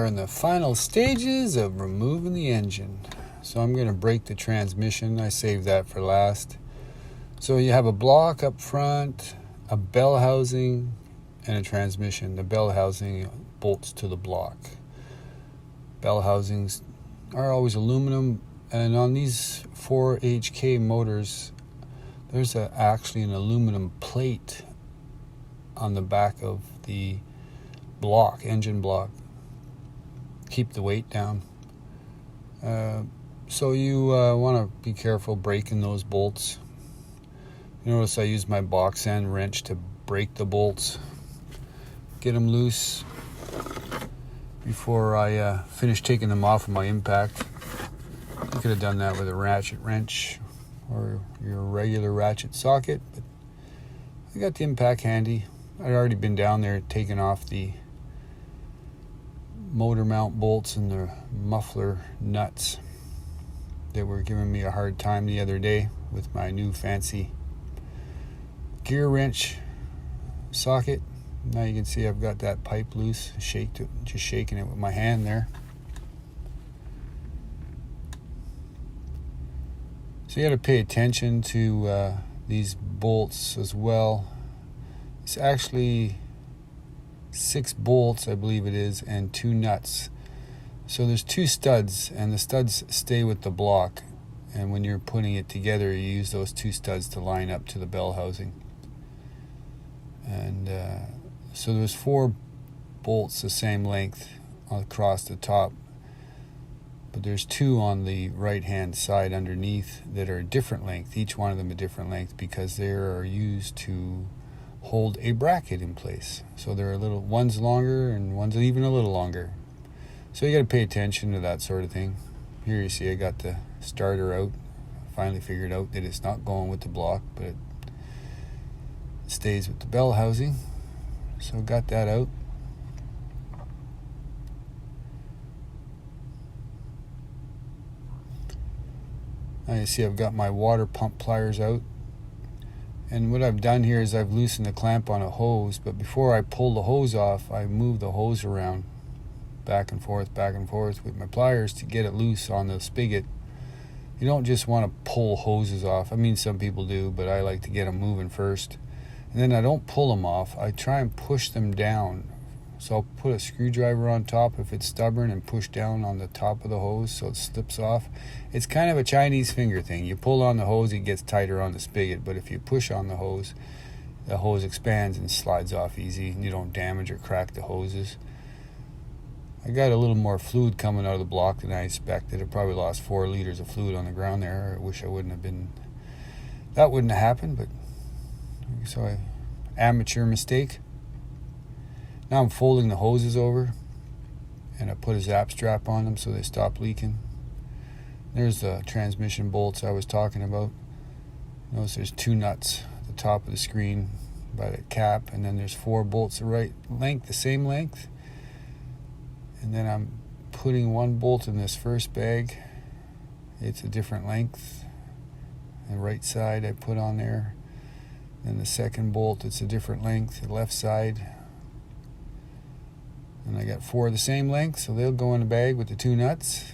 in the final stages of removing the engine. So I'm going to break the transmission. I saved that for last. So you have a block up front, a bell housing, and a transmission. The bell housing bolts to the block. Bell housings are always aluminum, and on these 4HK motors, there's actually an aluminum plate on the back of the block, engine block. Keep the weight down. So you want to be careful breaking those bolts. You notice I use my box end wrench to break the bolts, get them loose before I finish taking them off of my impact. You could have done that with a ratchet wrench or your regular ratchet socket, but I got the impact handy. I'd already been down there taking off the motor mount bolts and the muffler nuts that were giving me a hard time the other day with my new fancy gear wrench socket. Now you can see I've got that pipe loose, just shaking it with my hand there. So you got to pay attention to these bolts as well. It's actually 6 bolts, I believe it is, and 2 nuts. So there's 2 studs, and the studs stay with the block. And when you're putting it together, you use those 2 studs to line up to the bell housing. And so there's 4 bolts the same length across the top, but there's 2 on the right-hand side underneath that are a different length. Each one of them a different length because they are used to hold a bracket in place. So they're one's longer and one's even a little longer. So you got to pay attention to that sort of thing. Here you see I got the starter out. Finally figured out that it's not going with the block, but it stays with the bell housing. So got that out. Now you see I've got my water pump pliers out. And what I've done here is I've loosened the clamp on a hose, but before I pull the hose off, I move the hose around back and forth with my pliers to get it loose on the spigot. You don't just want to pull hoses off. I mean, some people do, but I like to get them moving first. And then I don't pull them off. I try and push them down. So I'll put a screwdriver on top if it's stubborn and push down on the top of the hose so it slips off. It's kind of a Chinese finger thing. You pull on the hose, it gets tighter on the spigot. But if you push on the hose expands and slides off easy. And you don't damage or crack the hoses. I got a little more fluid coming out of the block than I expected. It probably lost 4 liters of fluid on the ground there. I wish I wouldn't have been. That wouldn't have happened, but so amateur mistake. Now I'm folding the hoses over, and I put a zap strap on them so they stop leaking. There's the transmission bolts I was talking about. Notice there's 2 nuts at the top of the screen by the cap, and then there's 4 bolts the same length. And then I'm putting 1 bolt in this first bag. It's a different length. The right side I put on there. Then the second bolt, it's a different length, the left side. And I got 4 the same length, so they'll go in the bag with the 2 nuts.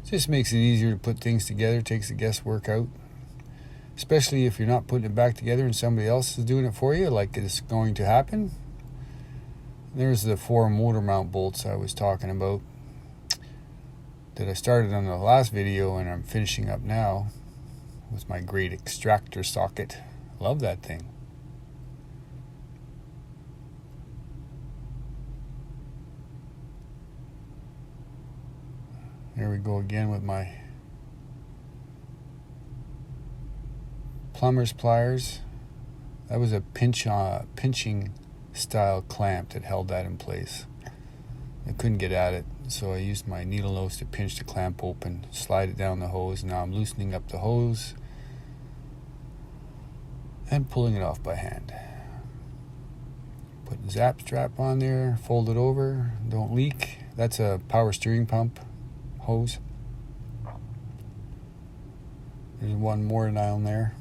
Just makes it easier to put things together, takes the guesswork out. Especially if you're not putting it back together and somebody else is doing it for you, like it's going to happen. There's the 4 motor mount bolts I was talking about that I started on the last video and I'm finishing up now with my great extractor socket. Love that thing. There we go again with my plumber's pliers. That was a pinching style clamp that held that in place. I couldn't get at it, so I used my needle nose to pinch the clamp open, slide it down the hose. Now I'm loosening up the hose and pulling it off by hand. Put the zap strap on there, fold it over, don't leak. That's a power steering pump hose. There's 1 more down there.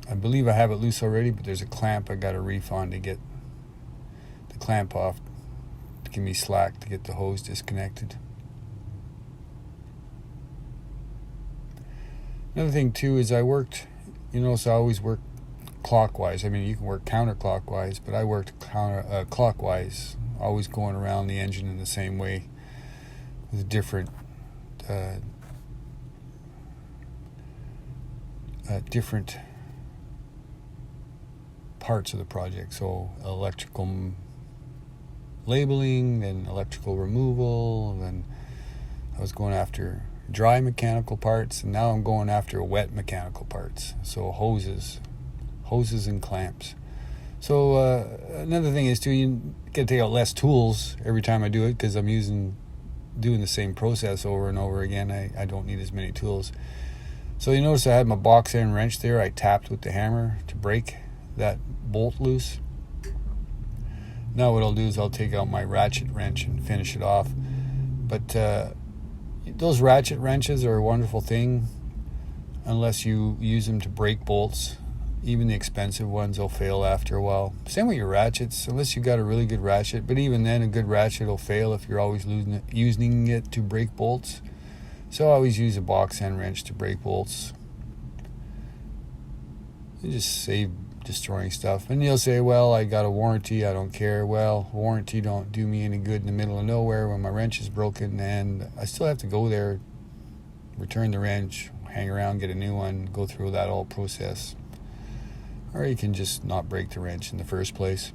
I believe I have it loose already, but there's a clamp I got to reef on to get the clamp off making me slack to get the hose disconnected. Another thing too is I worked, so I always work clockwise. I mean, you can work counterclockwise, but I worked clockwise, always going around the engine in the same way with different parts of the project. So electrical labeling, then electrical removal, and then I was going after dry mechanical parts, and now I'm going after wet mechanical parts. So hoses and clamps. So another thing is too, you got to take out less tools every time I do it, because I'm doing the same process over and over again. I don't need as many tools. So you notice I had my box end wrench there. I tapped with the hammer to break that bolt loose. Now what I'll do is I'll take out my ratchet wrench and finish it off. But those ratchet wrenches are a wonderful thing unless you use them to break bolts. Even the expensive ones will fail after a while. Same with your ratchets, unless you got a really good ratchet. But even then, a good ratchet will fail if you're always using it to break bolts. So I always use a box end wrench to break bolts. You just save destroying stuff. And you'll say, well, I got a warranty, I don't care. Well, warranty don't do me any good in the middle of nowhere when my wrench is broken, and I still have to go there, return the wrench, hang around, get a new one, go through that whole process. Or you can just not break the wrench in the first place.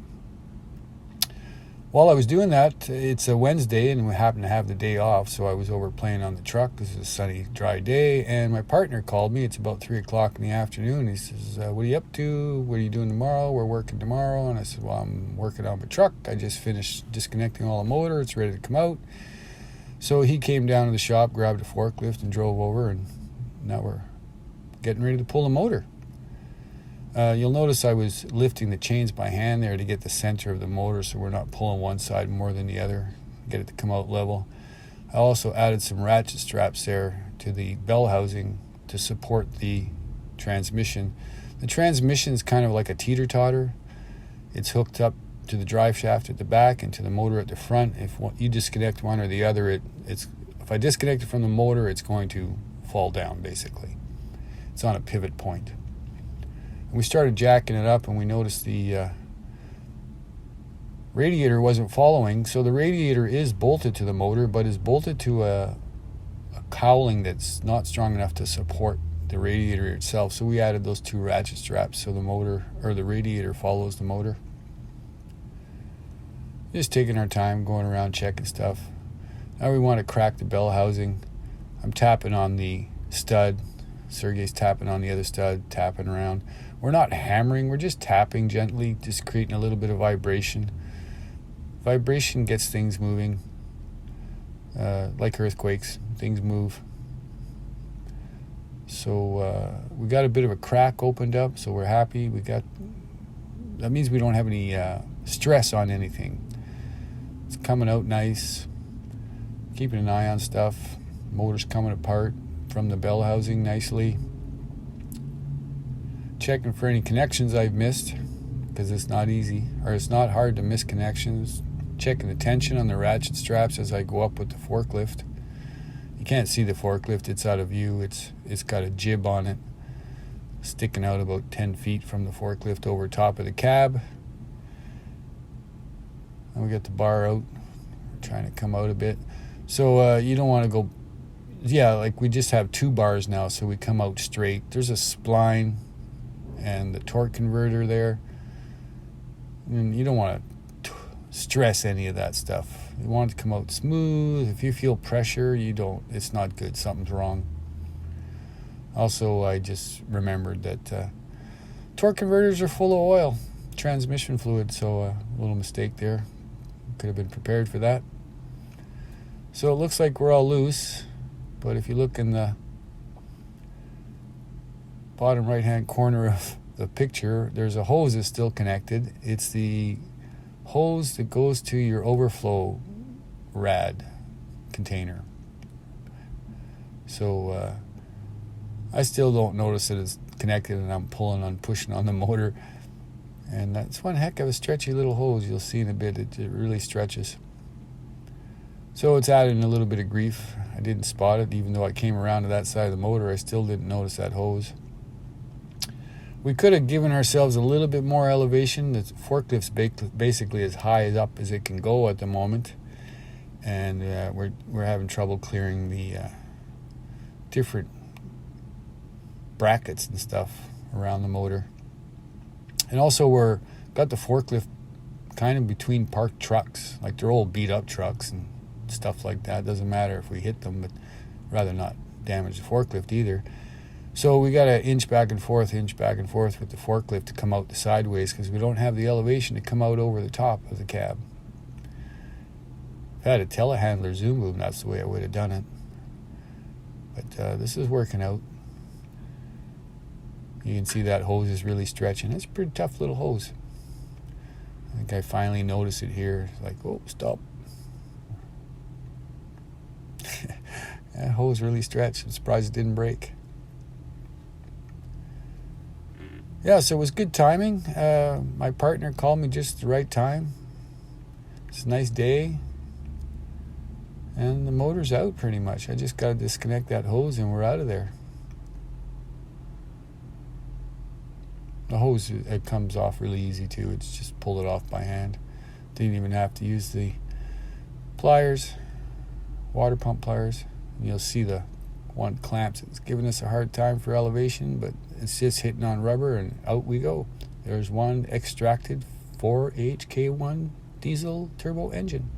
While I was doing that, it's a Wednesday and we happen to have the day off, so I was over playing on the truck. This is a sunny, dry day, and my partner called me. It's about 3 o'clock in the afternoon. He says, what are you up to? What are you doing tomorrow? We're working tomorrow. And I said, well, I'm working on my truck. I just finished disconnecting all the motor. It's ready to come out. So he came down to the shop, grabbed a forklift, and drove over, and now we're getting ready to pull the motor. You'll notice I was lifting the chains by hand there to get the center of the motor so we're not pulling one side more than the other, get it to come out level. I also added some ratchet straps there to the bell housing to support the transmission. The transmission is kind of like a teeter-totter. It's hooked up to the drive shaft at the back and to the motor at the front. If you disconnect one or the other, if I disconnect it from the motor, it's going to fall down, basically. It's on a pivot point. We started jacking it up, and we noticed the radiator wasn't following. So the radiator is bolted to the motor, but is bolted to a cowling that's not strong enough to support the radiator itself. So we added those 2 ratchet straps so the motor, or the radiator, follows the motor. Just taking our time, going around checking stuff. Now we want to crack the bell housing. I'm tapping on the stud. Sergey's tapping on the other stud, tapping around. We're not hammering, we're just tapping gently, just creating a little bit of vibration. Vibration gets things moving, like earthquakes, things move. So we got a bit of a crack opened up, so we're happy. That means we don't have any stress on anything. It's coming out nice, keeping an eye on stuff. Motor's coming apart from the bell housing nicely. Checking for any connections I've missed, because it's not easy, or it's not hard to miss connections. Checking the tension on the ratchet straps as I go up with the forklift. You can't see the forklift, it's out of view. It's got a jib on it sticking out about 10 feet from the forklift over top of the cab. And we got the bar out. We're trying to come out a bit. So you don't want to go, like we just have 2 bars now, so we come out straight. There's a spline and the torque converter there. And you don't want to stress any of that stuff. You want it to come out smooth. If you feel pressure, it's not good. Something's wrong. Also, I just remembered that torque converters are full of oil, transmission fluid, so a little mistake there. Could have been prepared for that. So it looks like we're all loose, but if you look in the bottom right-hand corner of the picture, there's a hose that's still connected. It's the hose that goes to your overflow rad container. So I still don't notice that it's connected, and I'm pushing on the motor. And that's one heck of a stretchy little hose. You'll see in a bit, it really stretches. So it's adding a little bit of grief. I didn't spot it, even though I came around to that side of the motor. I still didn't notice that hose. We could have given ourselves a little bit more elevation. The forklift's basically as high up as it can go at the moment, and we're having trouble clearing the different brackets and stuff around the motor. And also we're got the forklift kind of between parked trucks, like they're old beat up trucks and stuff like that. Doesn't matter if we hit them, but rather not damage the forklift either. So we got to inch back and forth with the forklift to come out the sideways, because we don't have the elevation to come out over the top of the cab. If I had a telehandler zoom boom, that's the way I would have done it. But this is working out. You can see that hose is really stretching. It's a pretty tough little hose. I think I finally noticed it here. It's like, oh, stop. That hose really stretched. I'm surprised it didn't break. Yeah, so it was good timing. My partner called me just at the right time. It's a nice day. And the motor's out pretty much. I just got to disconnect that hose and we're out of there. The hose, it comes off really easy too. It's just pull it off by hand. Didn't even have to use the pliers, water pump pliers. And you'll see the one clamps. It's giving us a hard time for elevation, but it's just hitting on rubber and out we go. There's one extracted 4HK1 diesel turbo engine.